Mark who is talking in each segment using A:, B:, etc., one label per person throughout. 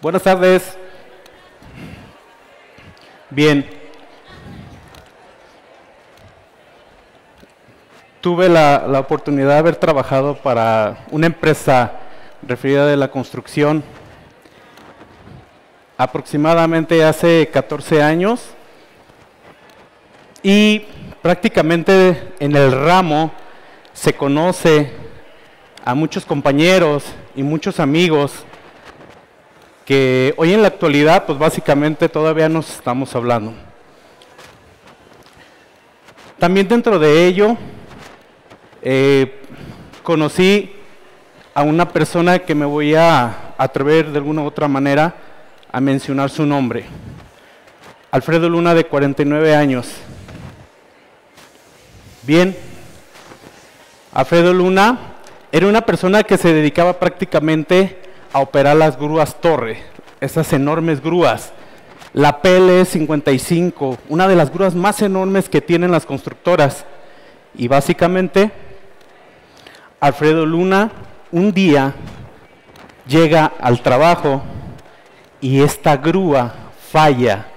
A: Buenas tardes. Bien. Tuve la oportunidad de haber trabajado para una empresa referida de la construcción aproximadamente hace 14 años y prácticamente en el ramo se conoce a muchos compañeros y muchos amigos que hoy en la actualidad pues básicamente todavía nos estamos hablando. También dentro de ello conocí a una persona que me voy a atrever de alguna u otra manera a mencionar su nombre. Alfredo Luna, de 49 años. Bien, Alfredo Luna era una persona que se dedicaba prácticamente a operar las grúas Torre, esas enormes grúas. La PL55, una de las grúas más enormes que tienen las constructoras. Y básicamente, Alfredo Luna un día llega al trabajo y esta grúa falla.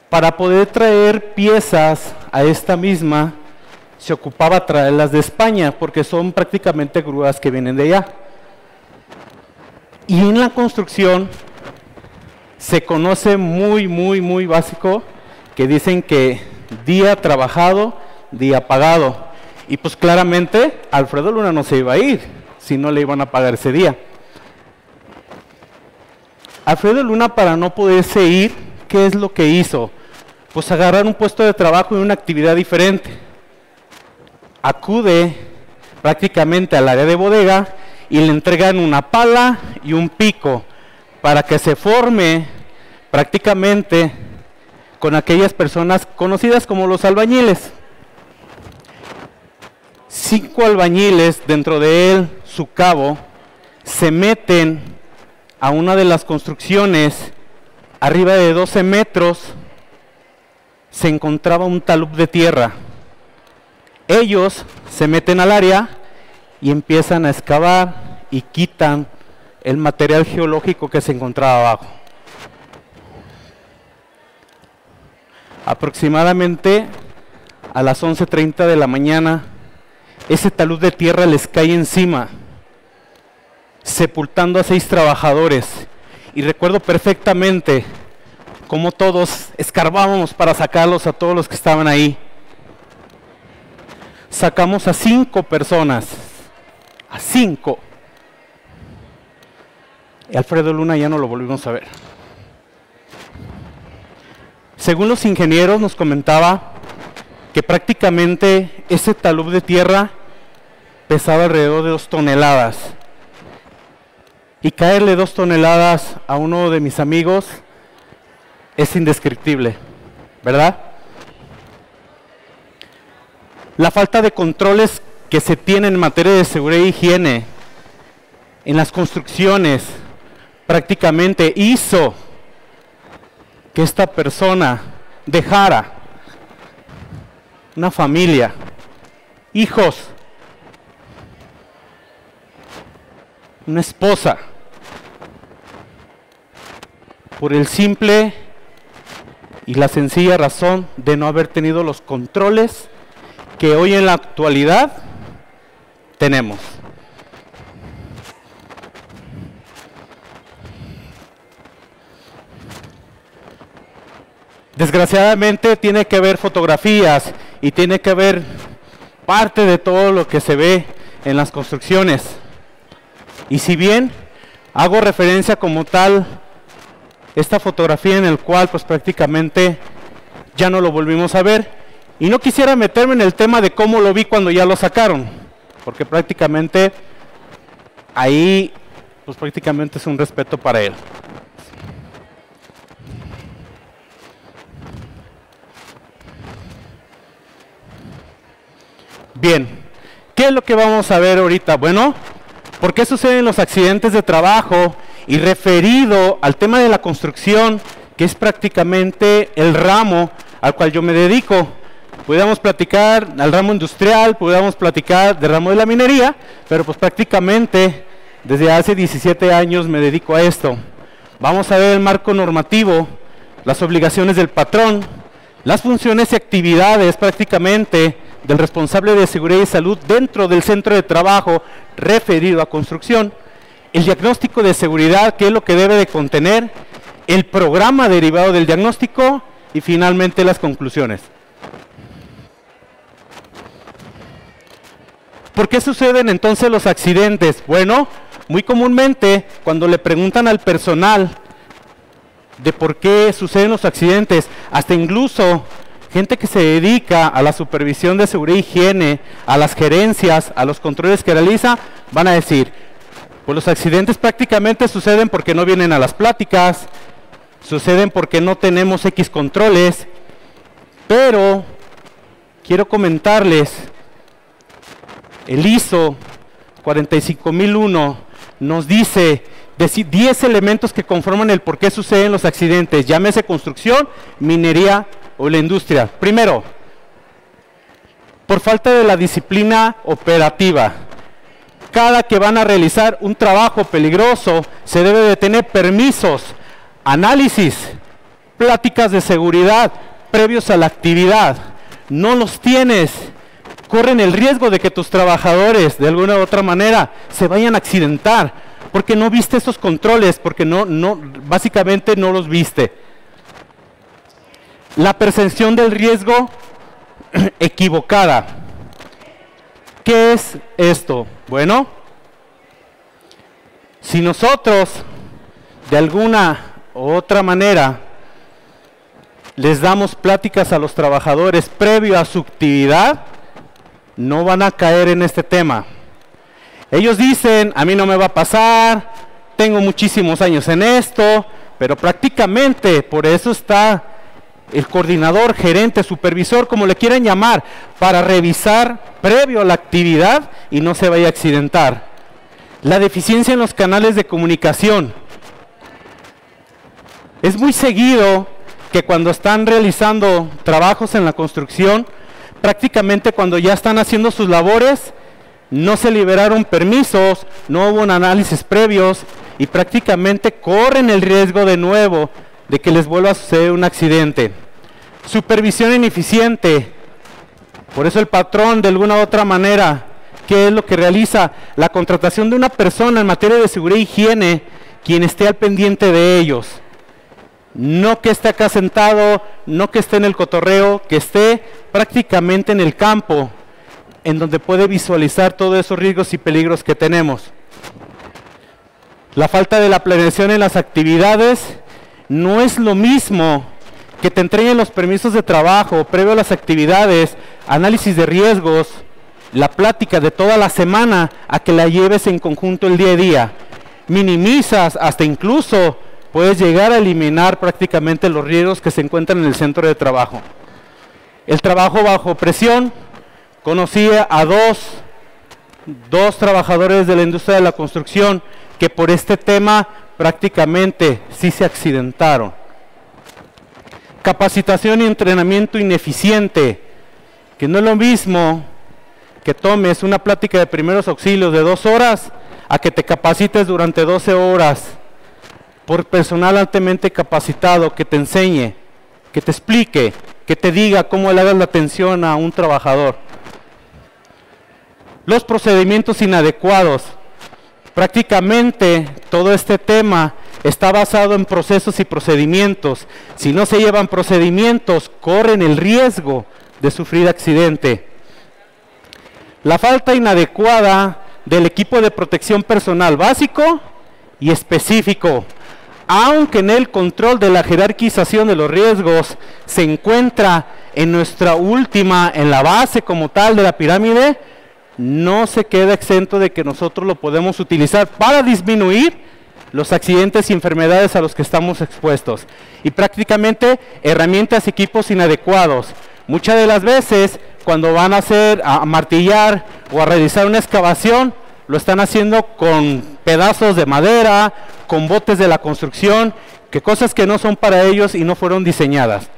A: Para poder traer piezas a esta misma, se ocupaba traerlas de España, porque son prácticamente grúas que vienen de allá. Y en la construcción se conoce muy básico, que dicen que día trabajado, día pagado. Y pues claramente Alfredo Luna no se iba a ir, si no le iban a pagar ese día. Alfredo Luna, para no poderse ir, ¿qué es lo que hizo? Pues agarrar un puesto de trabajo en una actividad diferente. Acude prácticamente al área de bodega y le entregan una pala y un pico para que se forme prácticamente con aquellas personas conocidas como los albañiles. 5 albañiles, dentro de él su cabo, se meten a una de las construcciones. Arriba de 12 metros se encontraba un talud de tierra. Ellos se meten al área y empiezan a excavar y quitan el material geológico que se encontraba abajo. Aproximadamente a las 11:30 de la mañana, ese talud de tierra les cae encima, sepultando a 6 trabajadores. Y recuerdo perfectamente cómo todos escarbábamos para sacarlos a todos los que estaban ahí. Sacamos a 5 personas, a 5. Y Alfredo Luna ya no lo volvimos a ver. Según los ingenieros nos comentaba que prácticamente ese talud de tierra pesaba alrededor de 2 toneladas. Y caerle 2 toneladas a uno de mis amigos es indescriptible, ¿verdad? La falta de controles que se tienen en materia de seguridad e higiene en las construcciones prácticamente hizo que esta persona dejara una familia, hijos, una esposa, por el simple y la sencilla razón de no haber tenido los controles que hoy en la actualidad tenemos. Desgraciadamente tiene que haber fotografías y tiene que haber parte de todo lo que se ve en las construcciones. Y si bien hago referencia como tal esta fotografía en el cual pues prácticamente ya no lo volvimos a ver, y no quisiera meterme en el tema de cómo lo vi cuando ya lo sacaron, porque prácticamente ahí pues prácticamente es un respeto para él. Bien, ¿qué es lo que vamos a ver ahorita? Bueno, ¿por qué suceden los accidentes de trabajo? Y referido al tema de la construcción, que es prácticamente el ramo al cual yo me dedico. Pudiéramos platicar al ramo industrial, pudiéramos platicar del ramo de la minería, pero pues prácticamente Desde hace 17 años me dedico a esto. Vamos a ver el marco normativo, las obligaciones del patrón, las funciones y actividades prácticamente del responsable de seguridad y salud dentro del centro de trabajo referido a construcción, el diagnóstico de seguridad, qué es lo que debe de contener, el programa derivado del diagnóstico y finalmente las conclusiones. ¿Por qué suceden entonces los accidentes? Bueno, muy comúnmente cuando le preguntan al personal de por qué suceden los accidentes, hasta incluso gente que se dedica a la supervisión de seguridad e higiene, a las gerencias, a los controles que realiza, van a decir, pues los accidentes prácticamente suceden porque no vienen a las pláticas, suceden porque no tenemos X controles, pero quiero comentarles, el ISO 45001 nos dice 10 elementos que conforman el por qué suceden los accidentes, llámese construcción, minería o la industria. Primero, por falta de la disciplina operativa. Cada que van a realizar un trabajo peligroso, se debe de tener permisos, análisis, pláticas de seguridad previos a la actividad. No los tienes, corren el riesgo de que tus trabajadores de alguna u otra manera se vayan a accidentar, porque no viste esos controles, porque básicamente no los viste. La percepción del riesgo equivocada. ¿Qué es esto? Bueno, si nosotros de alguna u otra manera les damos pláticas a los trabajadores previo a su actividad, no van a caer en este tema. Ellos dicen, a mí no me va a pasar, tengo muchísimos años en esto, pero prácticamente por eso está el coordinador, gerente, supervisor, como le quieran llamar, para revisar previo a la actividad y no se vaya a accidentar. La deficiencia en los canales de comunicación. Es muy seguido que cuando están realizando trabajos en la construcción, prácticamente cuando ya están haciendo sus labores, no se liberaron permisos, no hubo un análisis previos y prácticamente corren el riesgo de nuevo de que les vuelva a suceder un accidente. Supervisión ineficiente. Por eso el patrón de alguna u otra manera, ¿qué es lo que realiza? La contratación de una persona en materia de seguridad e higiene, quien esté al pendiente de ellos. No que esté acá sentado, no que esté en el cotorreo, que esté prácticamente en el campo, en donde puede visualizar todos esos riesgos y peligros que tenemos. La falta de la planeación en las actividades no es lo mismo que te entreguen los permisos de trabajo previo a las actividades, análisis de riesgos, la plática de toda la semana, a que la lleves en conjunto el día a día. Minimizas, hasta incluso puedes llegar a eliminar prácticamente los riesgos que se encuentran en el centro de trabajo. El trabajo bajo presión. Conocí a dos trabajadores de la industria de la construcción que por este tema prácticamente sí se accidentaron. Capacitación y entrenamiento ineficiente, que no es lo mismo que tomes una plática de primeros auxilios de 2 horas a que te capacites durante 12 horas por personal altamente capacitado que te enseñe, que te explique, que te diga cómo le hagas la atención a un trabajador. Los procedimientos inadecuados. Prácticamente todo este tema está basado en procesos y procedimientos. Si no se llevan procedimientos, corren el riesgo de sufrir accidente. La falta inadecuada del equipo de protección personal básico y específico. Aunque en el control de la jerarquización de los riesgos se encuentra en nuestra última, en la base como tal de la pirámide, no se queda exento de que nosotros lo podemos utilizar para disminuir los accidentes y enfermedades a los que estamos expuestos. Y prácticamente herramientas y equipos inadecuados. Muchas de las veces cuando van a martillar o a realizar una excavación, lo están haciendo con pedazos de madera, con botes de la construcción, que cosas que no son para ellos y no fueron diseñadas.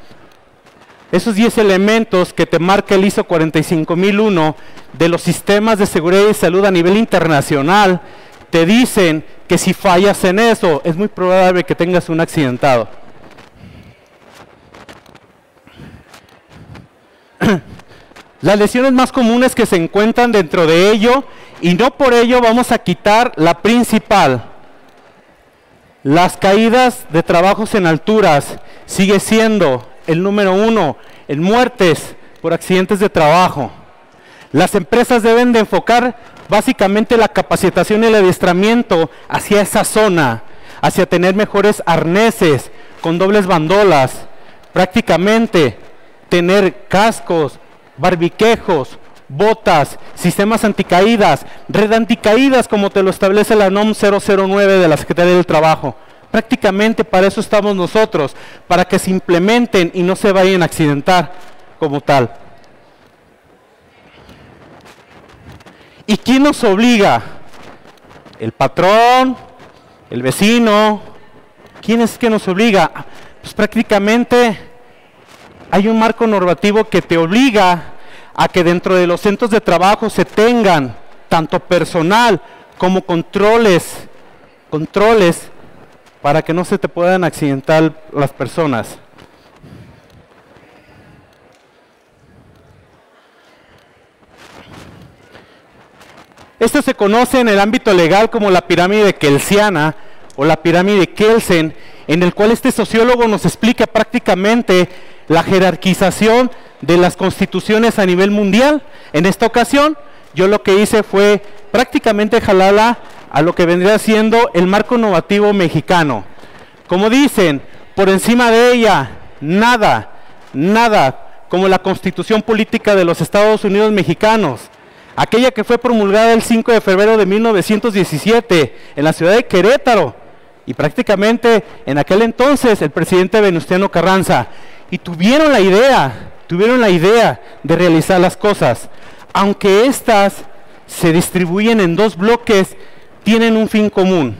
A: Esos 10 elementos que te marca el ISO 45001 de los sistemas de seguridad y salud a nivel internacional, te dicen que si fallas en eso, es muy probable que tengas un accidentado. Las lesiones más comunes que se encuentran dentro de ello, y no por ello vamos a quitar la principal. Las caídas de trabajos en alturas sigue siendo el número 1 en muertes por accidentes de trabajo. Las empresas deben de enfocar básicamente la capacitación y el adiestramiento hacia esa zona, hacia tener mejores arneses con dobles bandolas, prácticamente tener cascos, barbiquejos, botas, sistemas anticaídas, red anticaídas como te lo establece la NOM 009 de la Secretaría del Trabajo. Prácticamente para eso estamos nosotros, para que se implementen y no se vayan a accidentar como tal. ¿Y quién nos obliga? ¿El patrón? ¿El vecino? ¿Quién es que nos obliga? Pues prácticamente hay un marco normativo que te obliga a que dentro de los centros de trabajo se tengan tanto personal como controles para que no se te puedan accidentar las personas. Esto se conoce en el ámbito legal como la pirámide kelsiana o la pirámide Kelsen, en el cual este sociólogo nos explica prácticamente la jerarquización de las constituciones a nivel mundial. En esta ocasión, yo lo que hice fue prácticamente jalarla a lo que vendría siendo el marco normativo mexicano. Como dicen, por encima de ella, nada, como la Constitución Política de los Estados Unidos Mexicanos, aquella que fue promulgada el 5 de febrero de 1917 en la ciudad de Querétaro, y prácticamente en aquel entonces el presidente Venustiano Carranza, y tuvieron la idea de realizar las cosas, aunque estas se distribuyen en dos bloques, tienen un fin común.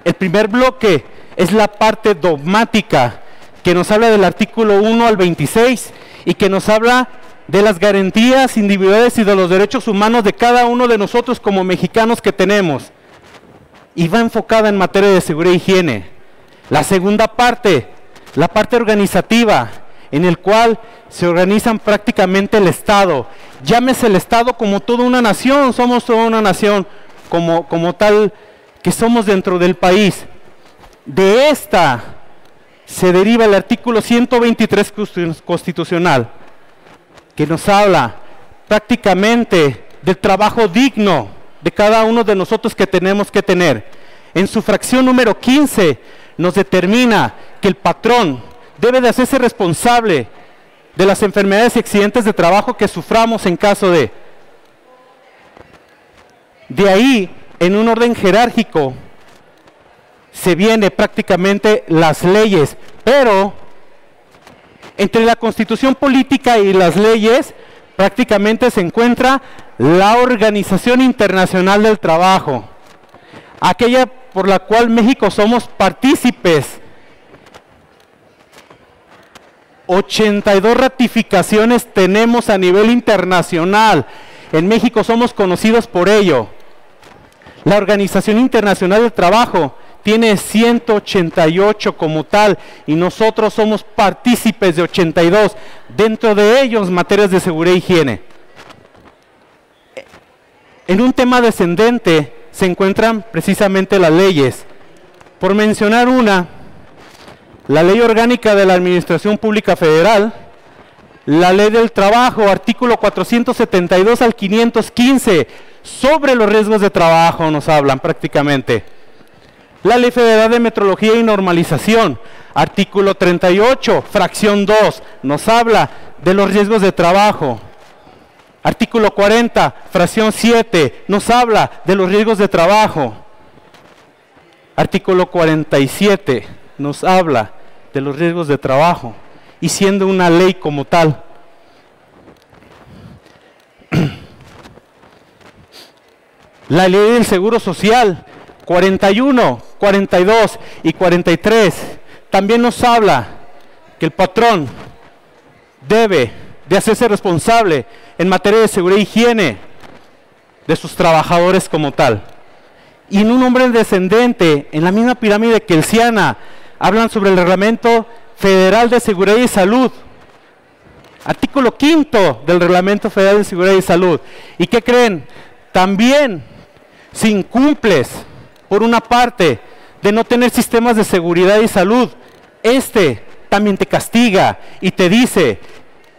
A: El primer bloque es la parte dogmática, que nos habla del artículo 1 al 26, y que nos habla de las garantías individuales y de los derechos humanos de cada uno de nosotros como mexicanos que tenemos, y va enfocada en materia de seguridad e higiene. La segunda parte, la parte organizativa, en el cual se organizan prácticamente el Estado. Llámese el Estado como toda una nación, somos toda una nación como tal que somos dentro del país. De esta se deriva el artículo 123 constitucional, que nos habla prácticamente del trabajo digno de cada uno de nosotros que tenemos que tener. En su fracción número 15 nos determina que el patrón debe de hacerse responsable de las enfermedades y accidentes de trabajo que suframos en caso de. De ahí, en un orden jerárquico, se viene prácticamente las leyes, pero entre la Constitución Política y las leyes prácticamente se encuentra la Organización Internacional del Trabajo, aquella por la cual México somos partícipes. 82 ratificaciones tenemos a nivel internacional. En México somos conocidos por ello. La Organización Internacional del Trabajo tiene 188 como tal, y nosotros somos partícipes de 82, dentro de ellos materias de seguridad e higiene. En un tema descendente se encuentran precisamente las leyes. Por mencionar una, la Ley Orgánica de la Administración Pública Federal, la Ley del Trabajo, artículo 472 al 515, sobre los riesgos de trabajo nos hablan prácticamente. La Ley Federal de Metrología y Normalización, artículo 38, fracción 2, nos habla de los riesgos de trabajo. Artículo 40, fracción 7, nos habla de los riesgos de trabajo. Artículo 47, nos habla de los riesgos de trabajo, y siendo una ley como tal. La Ley del Seguro Social, 41, 42 y 43, también nos habla que el patrón debe de hacerse responsable en materia de seguridad e higiene de sus trabajadores como tal. Y en un orden descendente, en la misma pirámide kelsiana, hablan sobre el Reglamento Federal de Seguridad y Salud. Artículo 5 del Reglamento Federal de Seguridad y Salud. ¿Y qué creen? También, si incumples, por una parte, de no tener sistemas de seguridad y salud, también te castiga y te dice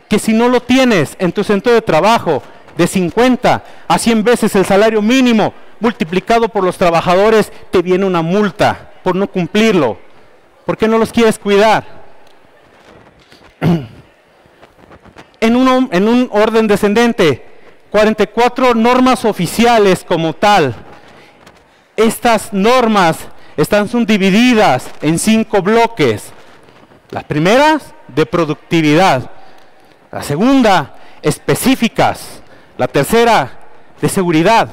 A: que si no lo tienes en tu centro de trabajo, de 50 a 100 veces el salario mínimo multiplicado por los trabajadores, te viene una multa por no cumplirlo. ¿Por qué no los quieres cuidar? En un orden descendente, 44 normas oficiales como tal. Estas normas están subdivididas en 5 bloques. Las primeras, de productividad. La segunda, específicas. La tercera, de seguridad.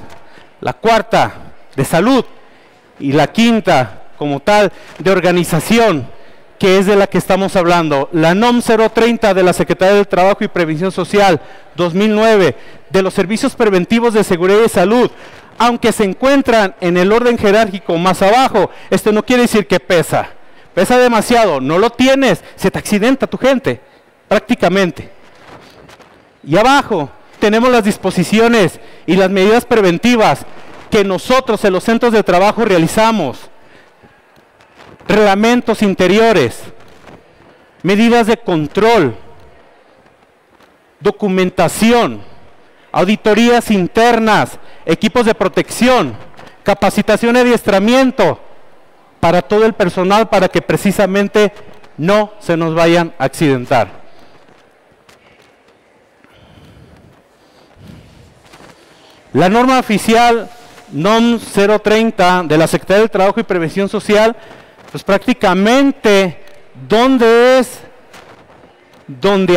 A: La cuarta, de salud. Y la quinta, como tal, de organización, que es de la que estamos hablando. La NOM 030 de la Secretaría del Trabajo y Previsión Social 2009, de los servicios preventivos de seguridad y salud. Aunque se encuentran en el orden jerárquico más abajo, esto no quiere decir que pesa. Pesa demasiado, no lo tienes, se te accidenta tu gente, prácticamente. Y abajo tenemos las disposiciones y las medidas preventivas que nosotros en los centros de trabajo realizamos. Reglamentos interiores, medidas de control, documentación, auditorías internas, equipos de protección, capacitación y adiestramiento para todo el personal para que precisamente no se nos vayan a accidentar. La norma oficial NOM 030 de la Secretaría del Trabajo y Previsión Social, pues prácticamente donde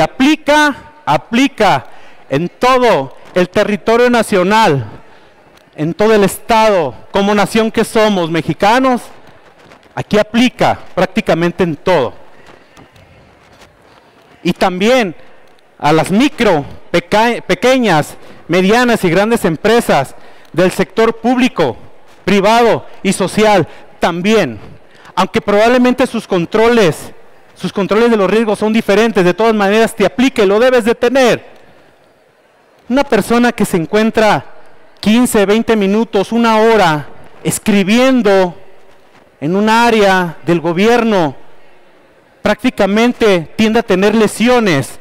A: aplica en todo el territorio nacional, en todo el estado, como nación que somos mexicanos, aquí aplica prácticamente en todo. Y también a las pequeñas, medianas y grandes empresas del sector público, privado y social también. Aunque probablemente sus controles de los riesgos son diferentes, de todas maneras te aplique, lo debes de tener. Una persona que se encuentra 15, 20 minutos, una hora, escribiendo en un área del gobierno, prácticamente tiende a tener lesiones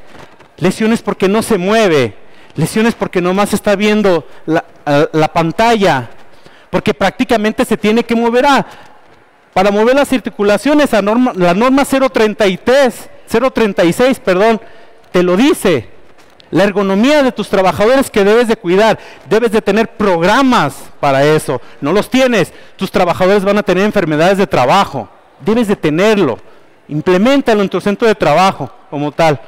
A: porque no se mueve, lesiones porque nomás está viendo la pantalla, porque prácticamente se tiene que mover. Para mover las articulaciones, la norma 036, te lo dice. La ergonomía de tus trabajadores que debes de cuidar, debes de tener programas para eso. No los tienes, tus trabajadores van a tener enfermedades de trabajo. Debes de tenerlo. Impleméntalo en tu centro de trabajo como tal.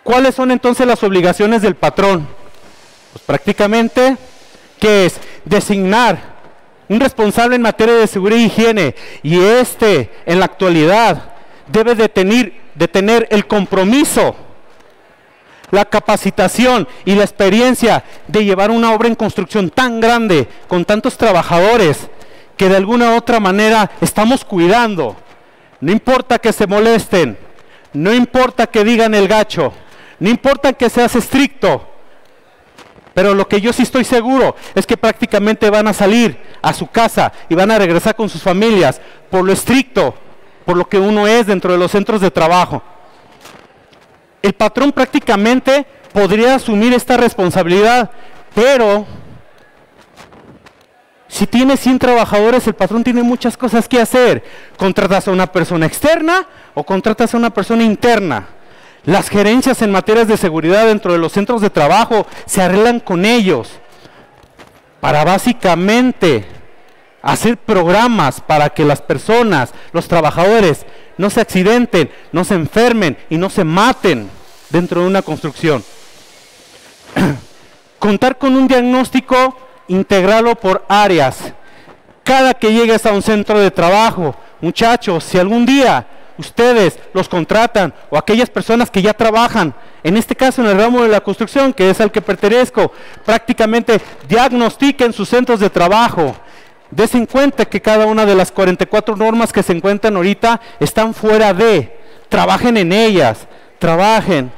A: ¿Cuáles son entonces las obligaciones del patrón? Pues prácticamente, ¿qué es? Designar un responsable en materia de seguridad e higiene, y en la actualidad debe de tener el compromiso, la capacitación y la experiencia de llevar una obra en construcción tan grande, con tantos trabajadores, que de alguna u otra manera estamos cuidando. No importa que se molesten, no importa que digan el gacho, no importa que seas estricto, pero lo que yo sí estoy seguro es que prácticamente van a salir a su casa y van a regresar con sus familias por lo estricto, por lo que uno es dentro de los centros de trabajo. El patrón prácticamente podría asumir esta responsabilidad, pero si tiene 100 trabajadores, el patrón tiene muchas cosas que hacer. Contratas a una persona externa o contratas a una persona interna. Las gerencias en materias de seguridad dentro de los centros de trabajo se arreglan con ellos para básicamente hacer programas para que las personas, los trabajadores, no se accidenten, no se enfermen y no se maten dentro de una construcción. Contar con un diagnóstico integrado por áreas. Cada que llegues a un centro de trabajo, muchachos, si algún día ustedes los contratan o aquellas personas que ya trabajan, en este caso en el ramo de la construcción, que es al que pertenezco, prácticamente diagnostiquen sus centros de trabajo. Desen cuenta que cada una de las 44 normas que se encuentran ahorita están fuera de, trabajen en ellas, trabajen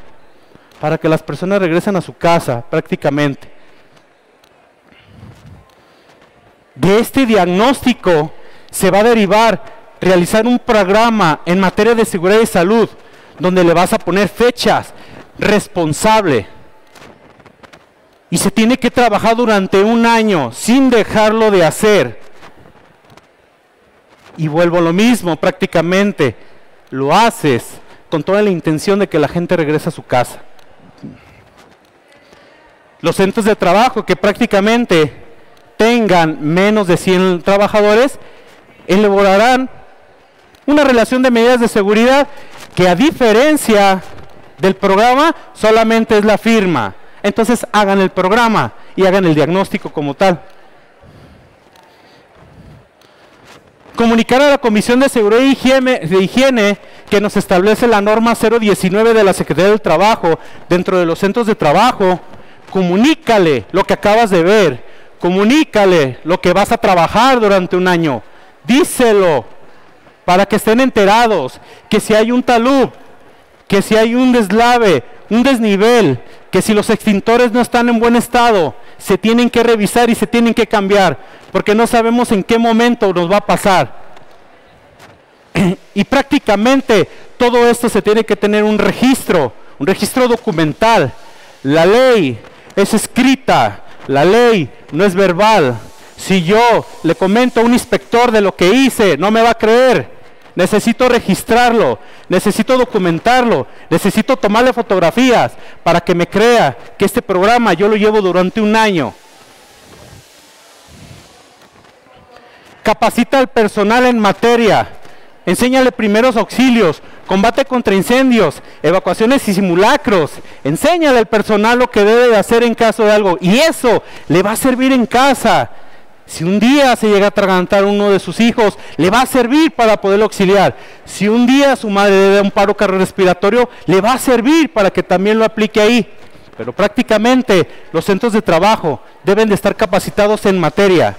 A: para que las personas regresen a su casa prácticamente. De este diagnóstico se va a derivar realizar un programa en materia de seguridad y salud, donde le vas a poner fechas, responsable. Y se tiene que trabajar durante un año sin dejarlo de hacer. Y vuelvo a lo mismo, prácticamente lo haces con toda la intención de que la gente regrese a su casa. Los centros de trabajo que prácticamente tengan menos de 100 trabajadores, elaborarán una relación de medidas de seguridad que, a diferencia del programa, solamente es la firma. Entonces hagan el programa y hagan el diagnóstico como tal. Comunicar a la Comisión de Seguridad de Higiene que nos establece la norma 019 de la Secretaría del Trabajo dentro de los centros de trabajo. Comunícale lo que acabas de ver, comunícale lo que vas a trabajar durante un año, díselo para que estén enterados, que si hay un talud, que si hay un deslave, un desnivel, que si los extintores no están en buen estado, se tienen que revisar y se tienen que cambiar, porque no sabemos en qué momento nos va a pasar. Y prácticamente todo esto se tiene que tener un registro documental. La ley es escrita, la ley no es verbal. Si yo le comento a un inspector de lo que hice, no me va a creer. Necesito registrarlo, necesito documentarlo, necesito tomarle fotografías para que me crea que este programa yo lo llevo durante un año. Capacita al personal en materia, enséñale primeros auxilios, combate contra incendios, evacuaciones y simulacros. Enséñale al personal lo que debe de hacer en caso de algo, y eso le va a servir en casa. Si un día se llega a atragantar uno de sus hijos, le va a servir para poderlo auxiliar. Si un día su madre le da un paro cardiorrespiratorio, le va a servir para que también lo aplique ahí. Pero prácticamente los centros de trabajo deben de estar capacitados en materia.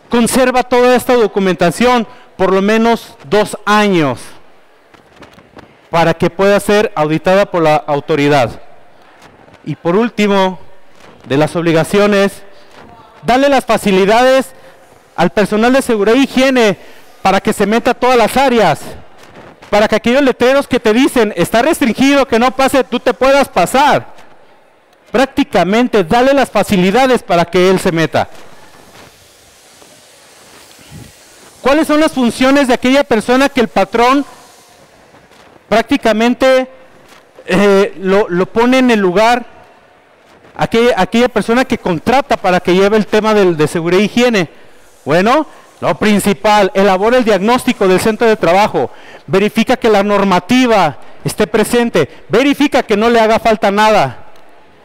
A: Conserva toda esta documentación por lo menos 2 años para que pueda ser auditada por la autoridad. Y por último, de las obligaciones, darle las facilidades al personal de seguridad e higiene para que se meta a todas las áreas, para que aquellos letreros que te dicen está restringido, que no pase, tú te puedas pasar. Prácticamente dale las facilidades para que él se meta. ¿Cuáles son las funciones de aquella persona que el patrón prácticamente lo pone en el lugar? Aquella persona que contrata para que lleve el tema de seguridad e higiene. Bueno, lo principal, elabora el diagnóstico del centro de trabajo, verifica que la normativa esté presente, verifica que no le haga falta nada.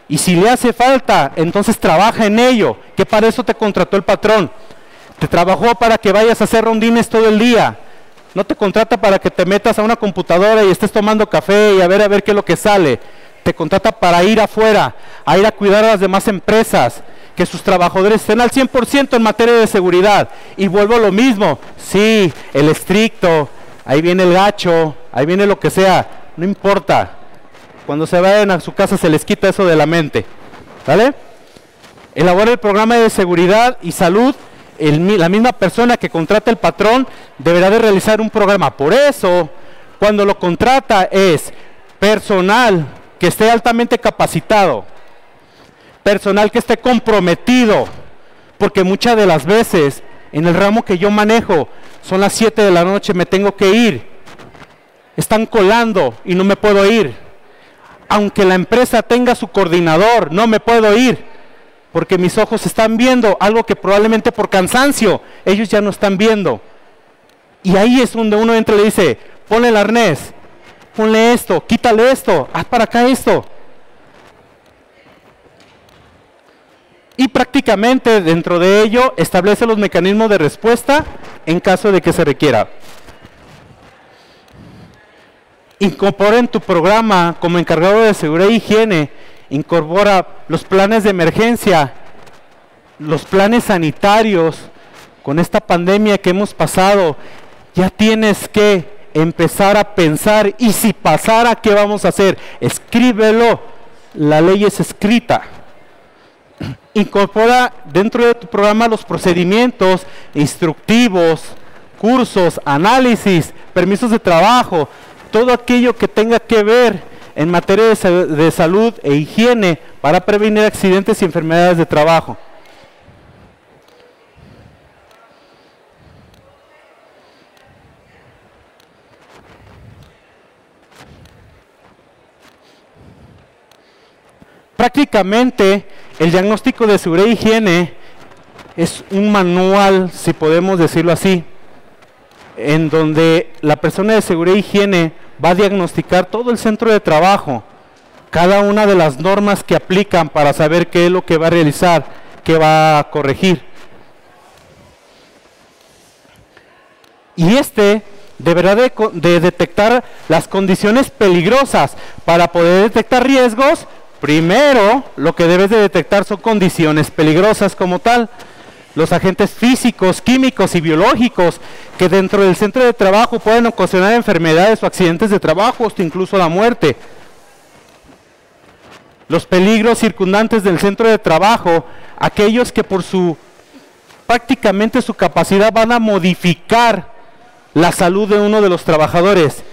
A: Y si le hace falta, entonces trabaja en ello, que para eso te contrató el patrón. Te trabajó para que vayas a hacer rondines todo el día. No te contrata para que te metas a una computadora y estés tomando café y a ver qué es lo que sale. Te contrata para ir afuera, a ir a cuidar a las demás empresas, que sus trabajadores estén al 100% en materia de seguridad. Y vuelvo a lo mismo, sí, el estricto, ahí viene el gacho, ahí viene lo que sea, no importa. Cuando se vayan a su casa se les quita eso de la mente, ¿vale? Elabora el programa de seguridad y salud. La misma persona que contrata el patrón deberá de realizar un programa. Por eso, cuando lo contrata es personal que esté altamente capacitado, personal que esté comprometido, porque muchas de las veces en el ramo que yo manejo son las 7 de la noche, me tengo que ir, están colando y no me puedo ir. Aunque la empresa tenga su coordinador, no me puedo ir, porque mis ojos están viendo algo que probablemente por cansancio ellos ya no están viendo. Y ahí es donde uno entra y le dice, ponle el arnés, ponle esto, quítale esto, haz para acá esto. Y prácticamente dentro de ello establece los mecanismos de respuesta en caso de que se requiera. Incorpora en tu programa como encargado de seguridad e higiene, incorpora los planes de emergencia, los planes sanitarios. Con esta pandemia que hemos pasado, ya tienes que empezar a pensar, y si pasara, ¿qué vamos a hacer? Escríbelo, la ley es escrita. Incorpora dentro de tu programa los procedimientos instructivos, cursos, análisis, permisos de trabajo, todo aquello que tenga que ver en materia de salud e higiene para prevenir accidentes y enfermedades de trabajo. Prácticamente el diagnóstico de seguridad e higiene es un manual, si podemos decirlo así, en donde la persona de seguridad e higiene va a diagnosticar todo el centro de trabajo, cada una de las normas que aplican para saber qué es lo que va a realizar, qué va a corregir. Y deberá de detectar las condiciones peligrosas. Para poder detectar riesgos, primero lo que debes de detectar son condiciones peligrosas como tal. Los agentes físicos, químicos y biológicos que dentro del centro de trabajo pueden ocasionar enfermedades o accidentes de trabajo, hasta incluso la muerte. Los peligros circundantes del centro de trabajo, aquellos que por prácticamente su capacidad van a modificar la salud de uno de los trabajadores.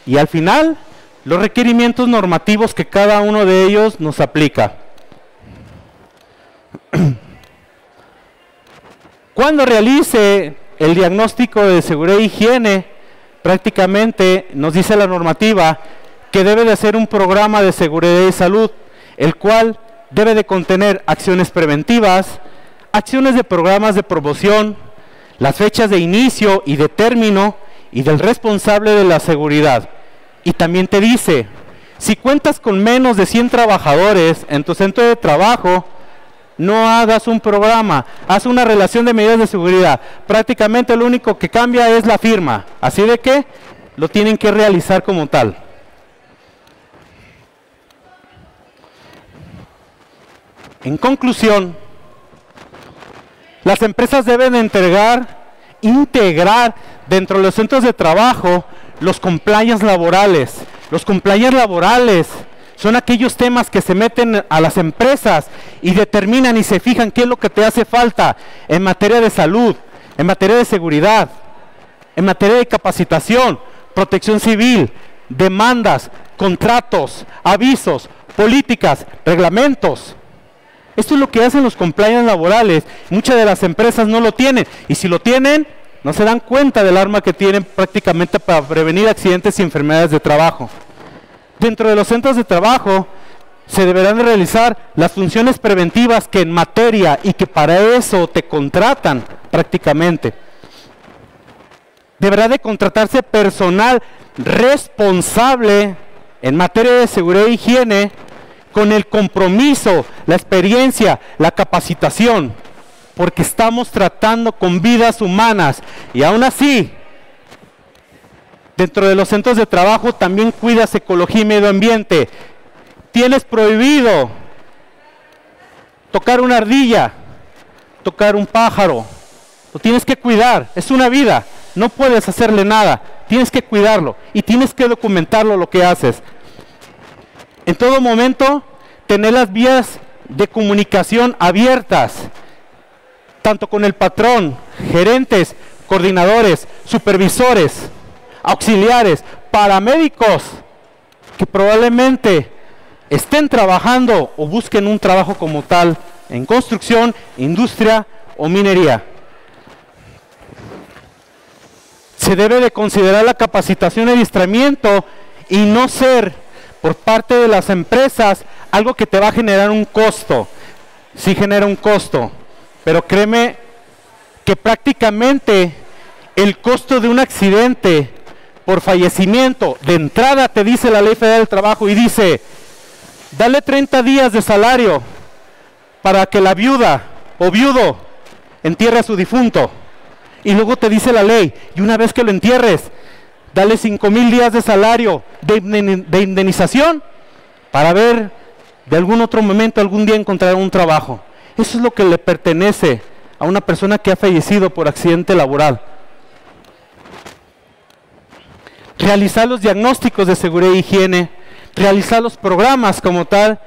A: Y al final, los requerimientos normativos que cada uno de ellos nos aplica. Cuando realice el diagnóstico de seguridad e higiene, prácticamente nos dice la normativa que debe de ser un programa de seguridad y salud, el cual debe de contener acciones preventivas, acciones de programas de promoción, las fechas de inicio y de término y del responsable de la seguridad. Y también te dice, si cuentas con menos de 100 trabajadores en tu centro de trabajo, no hagas un programa, haz una relación de medidas de seguridad. Prácticamente lo único que cambia es la firma, así de que lo tienen que realizar como tal. En conclusión, las empresas deben integrar dentro de los centros de trabajo los compliance laborales. Los compliance laborales son aquellos temas que se meten a las empresas y determinan y se fijan qué es lo que te hace falta en materia de salud, en materia de seguridad, en materia de capacitación, protección civil, demandas, contratos, avisos, políticas, reglamentos. Esto es lo que hacen los compliance laborales. Muchas de las empresas no lo tienen, y si lo tienen, no se dan cuenta del arma que tienen prácticamente para prevenir accidentes y enfermedades de trabajo. Dentro de los centros de trabajo se deberán de realizar las funciones preventivas que en materia y que para eso te contratan prácticamente. Deberá de contratarse personal responsable en materia de seguridad e higiene con el compromiso, la experiencia, la capacitación, porque estamos tratando con vidas humanas. Y aún así, dentro de los centros de trabajo también cuidas ecología y medio ambiente. Tienes prohibido tocar una ardilla, tocar un pájaro. Lo tienes que cuidar, es una vida, no puedes hacerle nada, tienes que cuidarlo y tienes que documentarlo lo que haces. En todo momento, tener las vías de comunicación abiertas, tanto con el patrón, gerentes, coordinadores, supervisores, auxiliares, paramédicos, que probablemente estén trabajando o busquen un trabajo como tal en construcción, industria o minería. Se debe de considerar la capacitación y adiestramiento y no ser por parte de las empresas algo que te va a generar un costo. Sí genera un costo, pero créeme que prácticamente el costo de un accidente por fallecimiento, de entrada te dice la Ley Federal del Trabajo y dice, dale 30 días de salario para que la viuda o viudo entierre a su difunto. Y luego te dice la ley, y una vez que lo entierres, dale 5,000 días de salario de indemnización para ver de algún otro momento, algún día encontrar un trabajo. Eso es lo que le pertenece a una persona que ha fallecido por accidente laboral. Realizar los diagnósticos de seguridad e higiene, realizar los programas como tal,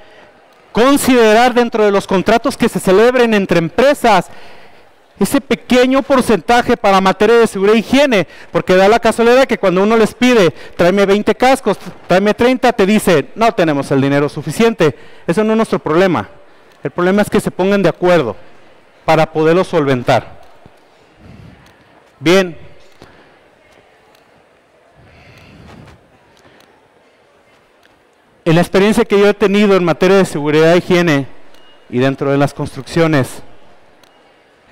A: considerar dentro de los contratos que se celebren entre empresas ese pequeño porcentaje para materia de seguridad e higiene, porque da la casualidad que cuando uno les pide, tráeme 20 cascos, tráeme 30, te dice, no tenemos el dinero suficiente. Eso no es nuestro problema. El problema es que se pongan de acuerdo para poderlo solventar. Bien. En la experiencia que yo he tenido en materia de seguridad e higiene y dentro de las construcciones,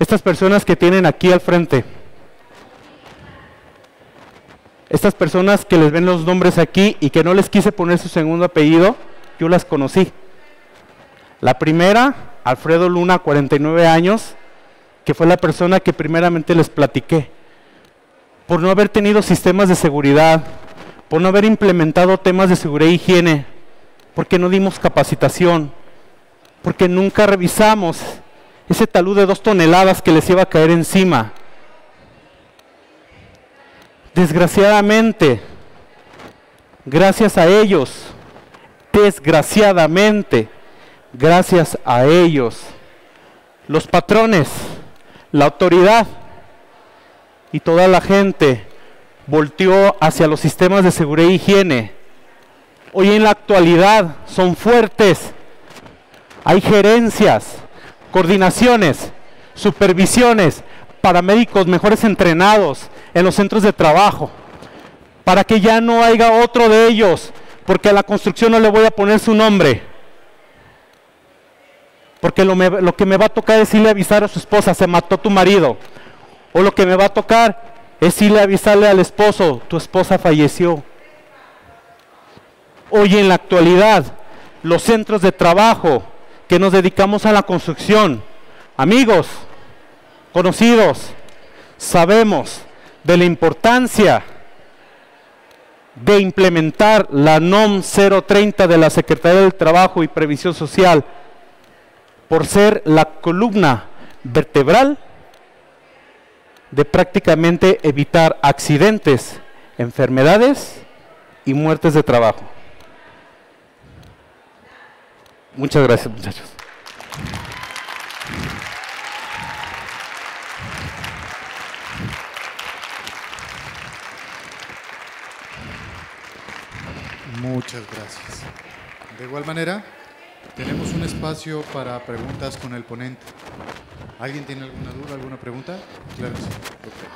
A: estas personas que tienen aquí al frente, estas personas que les ven los nombres aquí y que no les quise poner su segundo apellido, yo las conocí. La primera, Alfredo Luna, 49 años, que fue la persona que primeramente les platiqué. Por no haber tenido sistemas de seguridad, por no haber implementado temas de seguridad e higiene, porque no dimos capacitación, porque nunca revisamos ese talud de 2 toneladas que les iba a caer encima. Desgraciadamente, gracias a ellos, gracias a ellos, los patrones, la autoridad y toda la gente volteó hacia los sistemas de seguridad e higiene. Hoy en la actualidad son fuertes, hay gerencias, coordinaciones, supervisiones, paramédicos mejores entrenados en los centros de trabajo, para que ya no haya otro de ellos, porque a la construcción no le voy a poner su nombre, porque lo que me va a tocar es irle a avisar a su esposa, se mató tu marido, o lo que me va a tocar es irle a avisarle al esposo, tu esposa falleció. Hoy en la actualidad, los centros de trabajo que nos dedicamos a la construcción, amigos, conocidos, sabemos de la importancia de implementar la NOM 030 de la Secretaría del Trabajo y Previsión Social por ser la columna vertebral de prácticamente evitar accidentes, enfermedades y muertes de trabajo. Muchas gracias, muchachos.
B: Muchas gracias. De igual manera, tenemos un espacio para preguntas con el ponente. ¿Alguien tiene alguna duda, alguna pregunta? Claro que sí. Okay.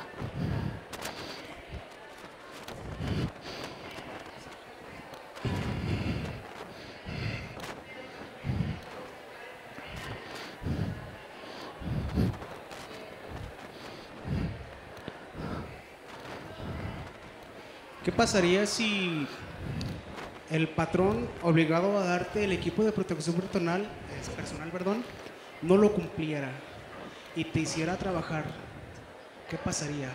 C: ¿Qué pasaría si el patrón obligado a darte el equipo de protección personal, no lo cumpliera y te hiciera trabajar? ¿Qué pasaría?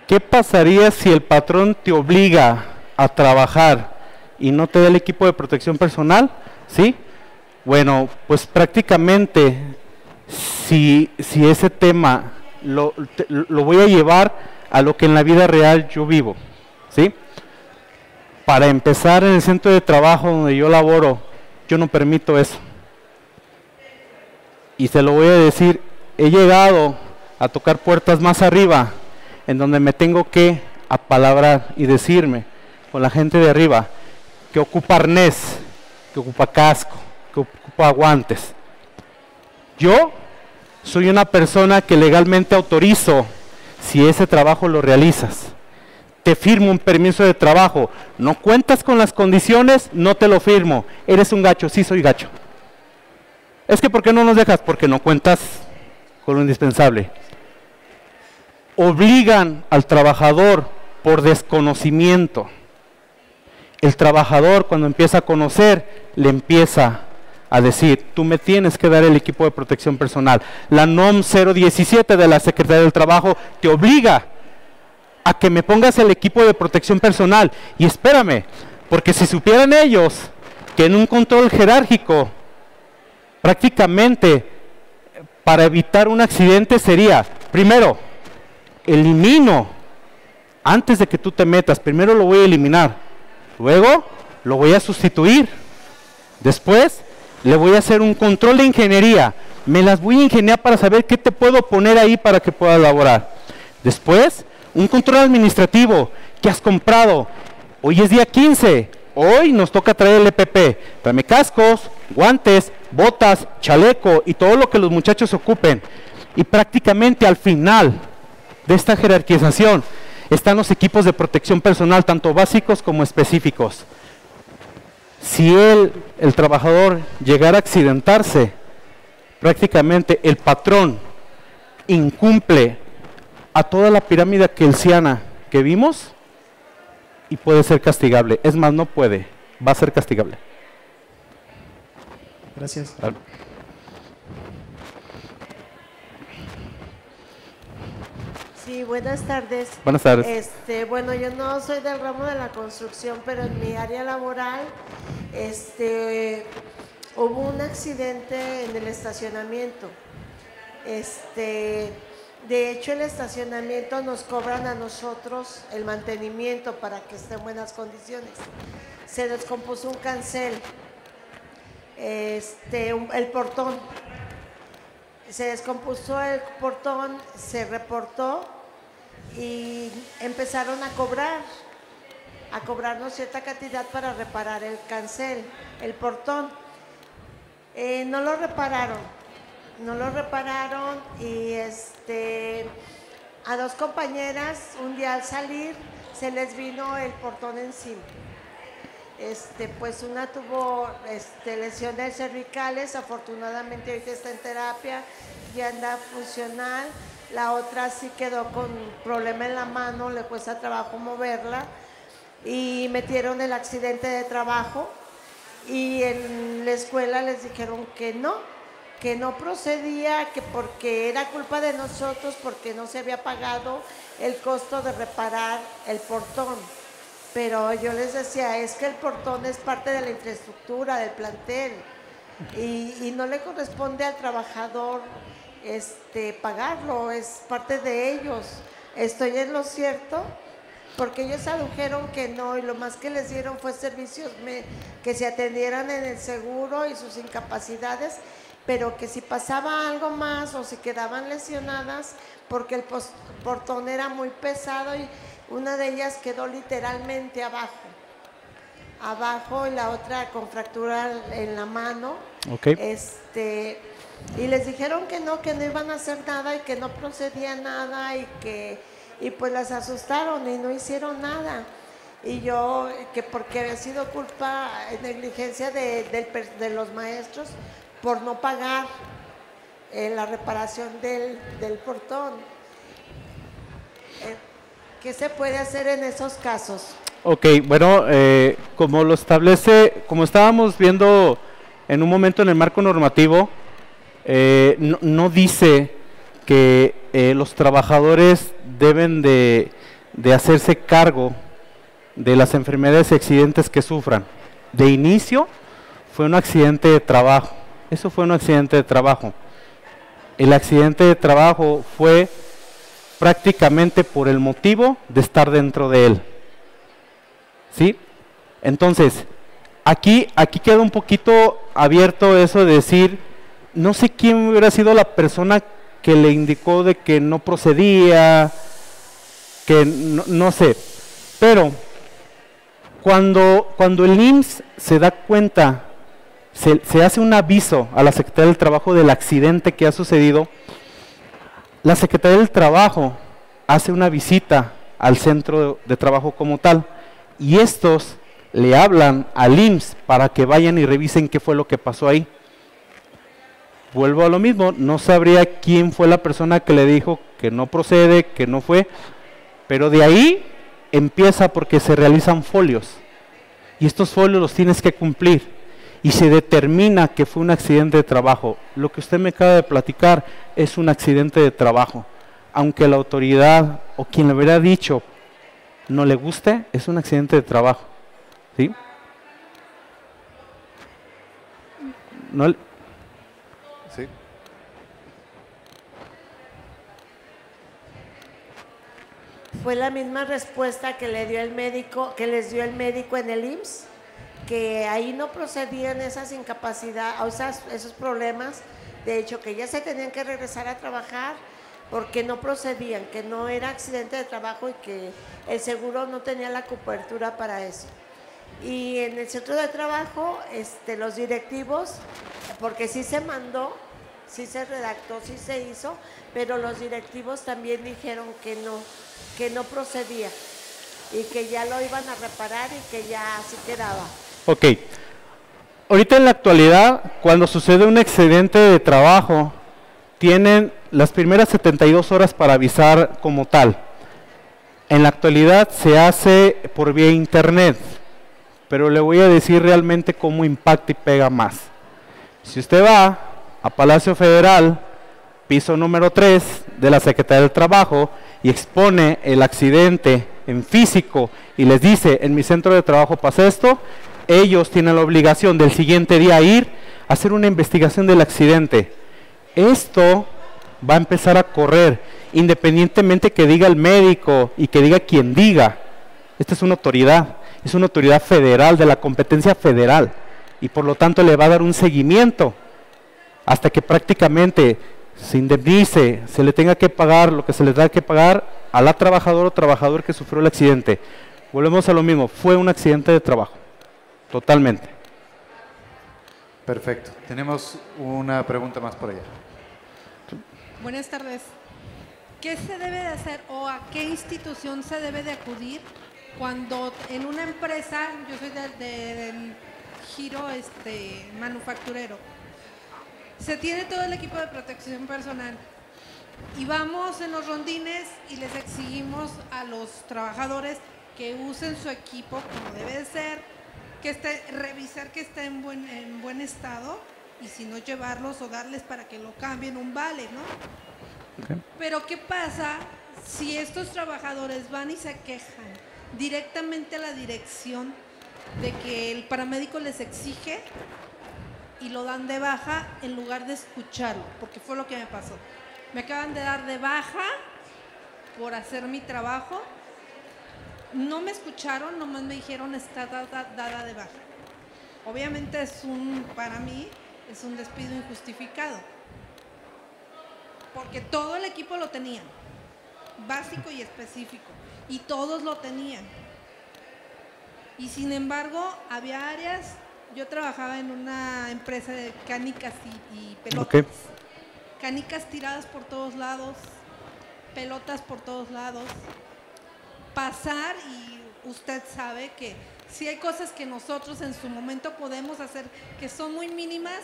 A: ¿Qué pasaría si el patrón te obliga a trabajar y no te da el equipo de protección personal? ¿Sí? Bueno, pues prácticamente si ese tema lo voy a llevar a lo que en la vida real yo vivo, ¿sí? Para empezar, en el centro de trabajo donde yo laboro, yo no permito eso. Y se lo voy a decir, he llegado a tocar puertas más arriba, en donde me tengo que apalabrar y decirme con la gente de arriba que ocupa arnés, que ocupa casco, que ocupa guantes. Yo soy una persona que legalmente autorizo si ese trabajo lo realizas. Te firmo un permiso de trabajo, no cuentas con las condiciones, no te lo firmo. Eres un gacho, sí soy gacho. Es que ¿por qué no nos dejas? Porque no cuentas con lo indispensable. Obligan al trabajador por desconocimiento. El trabajador cuando empieza a conocer, le empieza a decir, tú me tienes que dar el equipo de protección personal. La NOM 017 de la Secretaría del Trabajo te obliga a que me pongas el equipo de protección personal. Y espérame, porque si supieran ellos que en un control jerárquico, prácticamente para evitar un accidente sería, primero, elimino, antes de que tú te metas, primero lo voy a eliminar, luego lo voy a sustituir, después le voy a hacer un control de ingeniería, me las voy a ingeniar para saber qué te puedo poner ahí para que pueda elaborar. Después, un control administrativo que has comprado. Hoy es día 15, hoy nos toca traer el EPP. Tráeme cascos, guantes, botas, chaleco y todo lo que los muchachos ocupen. Y prácticamente al final de esta jerarquización están los equipos de protección personal, tanto básicos como específicos. Si el trabajador llegara a accidentarse, prácticamente el patrón incumple a toda la pirámide kelsiana que vimos y puede ser castigable. Es más, no puede, va a ser castigable.
C: Gracias.
D: Sí, buenas tardes.
A: Buenas tardes.
D: Bueno, yo no soy del ramo de la construcción, pero en mi área laboral hubo un accidente en el estacionamiento. De hecho, el estacionamiento nos cobran a nosotros el mantenimiento para que esté en buenas condiciones. Se descompuso un cancel, el portón. Se descompuso el portón, se reportó y empezaron a cobrarnos cierta cantidad para reparar el cancel, el portón. No lo repararon y a dos compañeras un día al salir se les vino el portón encima. Pues una tuvo lesiones cervicales, afortunadamente ahorita está en terapia, ya anda funcional. La otra sí quedó con problema en la mano, le cuesta trabajo moverla y metieron el accidente de trabajo y en la escuela les dijeron que no procedía, que porque era culpa de nosotros, porque no se había pagado el costo de reparar el portón. Pero yo les decía, es que el portón es parte de la infraestructura del plantel y no le corresponde al trabajador pagarlo, es parte de ellos. ¿Estoy en lo cierto? Porque ellos adujeron que no y lo más que les dieron fue servicios que se atendieran en el seguro y sus incapacidades, pero que si pasaba algo más o se quedaban lesionadas porque el portón era muy pesado y una de ellas quedó literalmente abajo y la otra con fractura en la mano.
A: Okay.
D: Y les dijeron que no iban a hacer nada y que no procedía nada y pues las asustaron y no hicieron nada. Y yo, que porque había sido culpa, negligencia de los maestros por no pagar la reparación del portón. ¿Qué se puede hacer en esos casos?
A: Ok, bueno, como lo establece, como estábamos viendo en un momento en el marco normativo, no dice que los trabajadores deben de hacerse cargo de las enfermedades y accidentes que sufran. De inicio fue un accidente de trabajo, eso fue un accidente de trabajo. El accidente de trabajo fue prácticamente por el motivo de estar dentro de él. ¿Sí? Entonces, aquí queda un poquito abierto eso de decir, no sé quién hubiera sido la persona que le indicó de que no procedía, que no sé, pero cuando el IMSS se da cuenta, se hace un aviso a la Secretaría del Trabajo del accidente que ha sucedido, la Secretaría del Trabajo hace una visita al centro de trabajo como tal y estos le hablan al IMSS para que vayan y revisen qué fue lo que pasó ahí. Vuelvo a lo mismo, no sabría quién fue la persona que le dijo que no procede, que no fue, pero de ahí empieza porque se realizan folios y estos folios los tienes que cumplir y se determina que fue un accidente de trabajo. Lo que usted me acaba de platicar es un accidente de trabajo, aunque la autoridad o quien le hubiera dicho no le guste, es un accidente de trabajo, ¿sí? No,
B: Sí.
D: Fue la misma respuesta que le dio el médico, que les dio el médico en el IMSS, que ahí no procedían esas incapacidades, o esos problemas, de hecho que ya se tenían que regresar a trabajar porque no procedían, que no era accidente de trabajo y que el seguro no tenía la cobertura para eso. Y en el centro de trabajo, los directivos, porque sí se mandó, sí se redactó, sí se hizo, pero los directivos también dijeron que no procedía y que ya lo iban a reparar y que ya así quedaba.
A: Ok. Ahorita en la actualidad, cuando sucede un accidente de trabajo, tienen las primeras 72 horas para avisar como tal. En la actualidad se hace por vía internet, pero le voy a decir realmente cómo impacta y pega más. Si usted va a Palacio Federal, piso número 3 de la Secretaría del Trabajo, y expone el accidente en físico y les dice, en mi centro de trabajo pasa esto, ellos tienen la obligación del siguiente día ir a hacer una investigación del accidente. Esto va a empezar a correr, independientemente que diga el médico y que diga quien diga. Esta es una autoridad federal, de la competencia federal, y por lo tanto le va a dar un seguimiento hasta que prácticamente se indemnice, se le tenga que pagar lo que se le da que pagar a la trabajadora o trabajador que sufrió el accidente. Volvemos a lo mismo, fue un accidente de trabajo, totalmente.
B: Perfecto. Tenemos una pregunta más por allá.
E: Buenas tardes. ¿Qué se debe de hacer o a qué institución se debe de acudir cuando en una empresa, yo soy del giro manufacturero, se tiene todo el equipo de protección personal y vamos en los rondines y les exigimos a los trabajadores que usen su equipo como debe de ser, revisar que esté en buen estado y si no llevarlos o darles para que lo cambien un vale, ¿no? Okay. Pero ¿qué pasa si estos trabajadores van y se quejan directamente a la dirección de que el paramédico les exige y lo dan de baja en lugar de escucharlo? Porque fue lo que me pasó. Me acaban de dar de baja por hacer mi trabajo. No me escucharon, nomás me dijeron está dada de baja. Obviamente para mí es un despido injustificado. Porque todo el equipo lo tenía, básico y específico, y todos lo tenían. Y sin embargo, había áreas. Yo trabajaba en una empresa de canicas y pelotas. Okay. Canicas tiradas por todos lados, pelotas por todos lados. Pasar, y usted sabe que si hay cosas que nosotros en su momento podemos hacer que son muy mínimas,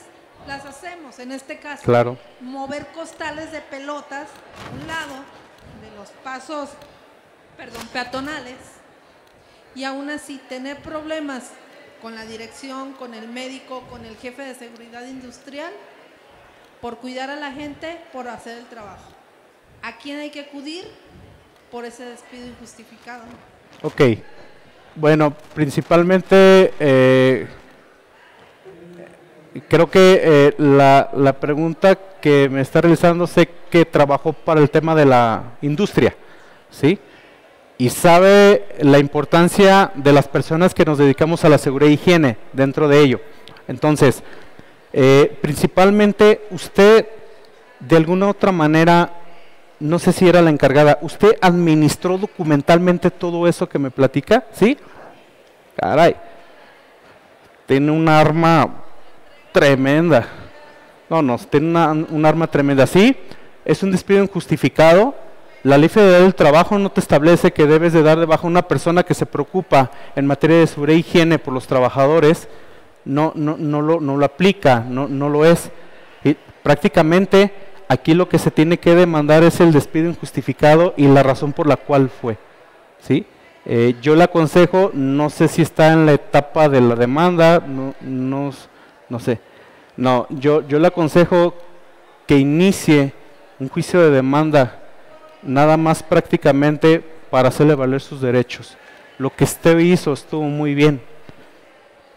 E: las hacemos. En este caso, claro, mover costales de pelotas a un lado de los pasos, peatonales, y aún así tener problemas con la dirección, con el médico, con el jefe de seguridad industrial, por cuidar a la gente, por hacer el trabajo. ¿A quién hay que acudir por ese despido injustificado?
A: Ok, bueno, principalmente creo que la pregunta que me está realizando, sé que trabajó para el tema de la industria, ¿sí? Y sabe la importancia de las personas que nos dedicamos a la seguridad e higiene dentro de ello. Entonces, principalmente usted, de alguna otra manera, no sé si era la encargada, ¿usted administró documentalmente todo eso que me platica? ¿Sí? Caray, tiene un arma tremenda. No, tiene un arma tremenda. Sí, es un despido injustificado. La Ley Federal del Trabajo no te establece que debes de dar de baja a una persona que se preocupa en materia de seguridad e higiene por los trabajadores. No lo aplica, no lo es. Y prácticamente aquí lo que se tiene que demandar es el despido injustificado y la razón por la cual fue, ¿sí? Yo le aconsejo, no sé si está en la etapa de la demanda, no sé. No, yo le aconsejo que inicie un juicio de demanda, nada más prácticamente para hacerle valer sus derechos. Lo que usted hizo estuvo muy bien.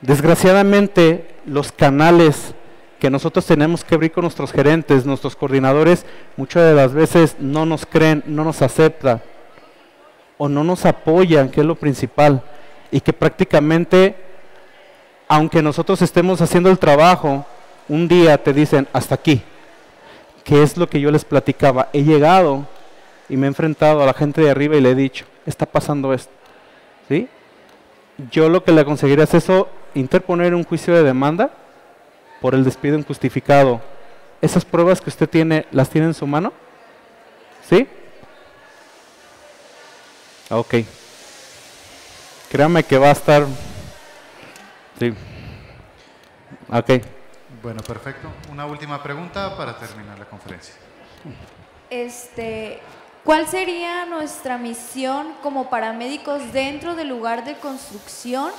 A: Desgraciadamente, los canales que nosotros tenemos que abrir con nuestros gerentes, nuestros coordinadores, muchas de las veces no nos creen, no nos aceptan o no nos apoyan, que es lo principal, y que prácticamente, aunque nosotros estemos haciendo el trabajo, un día te dicen hasta aquí, que es lo que yo les platicaba. He llegado y me he enfrentado a la gente de arriba y le he dicho, está pasando esto, ¿sí? Yo lo que le aconsejaría es eso, interponer un juicio de demanda por el despido injustificado. ¿Esas pruebas que usted tiene, las tiene en su mano? ¿Sí? Ok. Créame que va a estar... Sí. Ok.
B: Bueno, perfecto. Una última pregunta para terminar la conferencia.
F: ¿Cuál sería nuestra misión como paramédicos dentro del lugar de construcción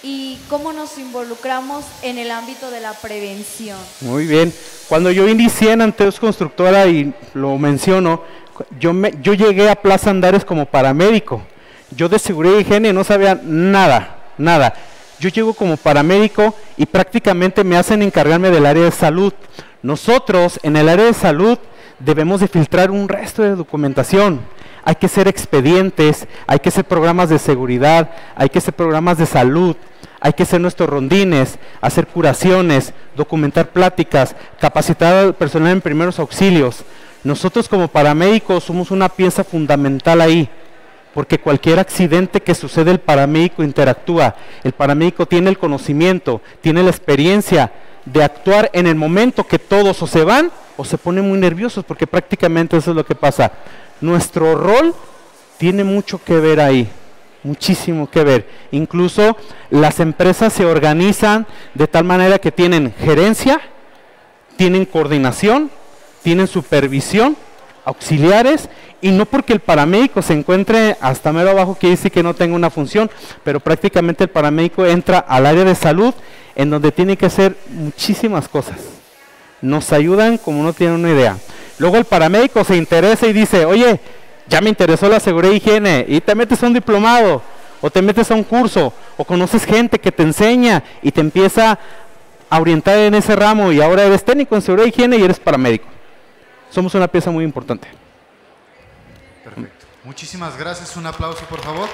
F: y cómo nos involucramos en el ámbito de la prevención?
A: Muy bien. Cuando yo inicié en Anteus Constructora, y lo menciono, yo llegué a Plaza Andares como paramédico. Yo de seguridad y higiene no sabía nada, nada. Yo llego como paramédico y prácticamente me hacen encargarme del área de salud. Nosotros en el área de salud debemos de filtrar un resto de documentación. Hay que hacer expedientes, hay que hacer programas de seguridad, hay que hacer programas de salud, hay que hacer nuestros rondines, hacer curaciones, documentar pláticas, capacitar al personal en primeros auxilios. Nosotros como paramédicos somos una pieza fundamental ahí, porque cualquier accidente que sucede el paramédico interactúa. El paramédico tiene el conocimiento, tiene la experiencia de actuar en el momento que todos o se van o se ponen muy nerviosos, porque prácticamente eso es lo que pasa. Nuestro rol tiene mucho que ver ahí, muchísimo que ver. Incluso las empresas se organizan de tal manera que tienen gerencia, tienen coordinación, tienen supervisión, auxiliares, y no porque el paramédico se encuentre hasta mero abajo quiere decir que no tenga una función, pero prácticamente el paramédico entra al área de salud en donde tiene que hacer muchísimas cosas. Nos ayudan como no tienen una idea. Luego el paramédico se interesa y dice, oye, ya me interesó la seguridad y higiene, y te metes a un diplomado, o te metes a un curso, o conoces gente que te enseña y te empieza a orientar en ese ramo, y ahora eres técnico en seguridad y higiene y eres paramédico. Somos una pieza muy importante.
B: Perfecto. Muchísimas gracias. Un aplauso, por favor.